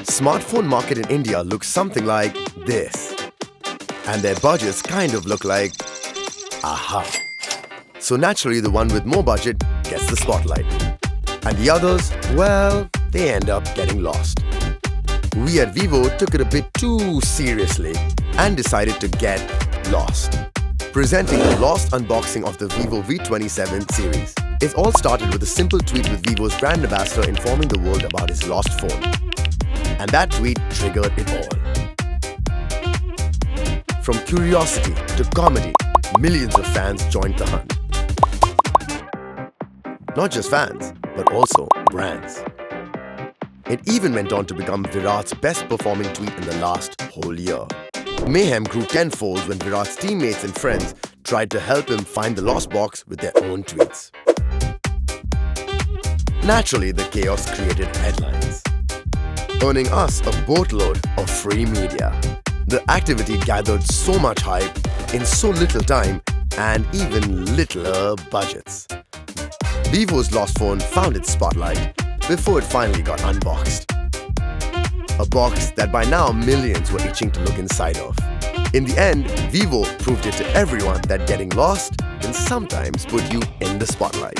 Smartphone market in India looks something like this. And their budgets kind of look like aha. So naturally the one with more budget gets the spotlight. And the others, well, they end up getting lost. We at Vivo took it a bit too seriously and decided to get lost. Presenting the lost unboxing of the Vivo V27 series. It all started with a simple tweet with Vivo's brand ambassador informing the world about his lost phone. And that tweet triggered it all. From curiosity to comedy, millions of fans joined the hunt. Not just fans, but also brands. It even went on to become Virat's best performing tweet in the last whole year. Mayhem grew tenfold when Virat's teammates and friends tried to help him find the lost box with their own tweets. Naturally, the chaos created headlines, earning us a boatload of free media. The activity gathered so much hype in so little time and even littler budgets. Vivo's lost phone found its spotlight before it finally got unboxed. A box that by now millions were itching to look inside of. In the end, Vivo proved it to everyone that getting lost can sometimes put you in the spotlight.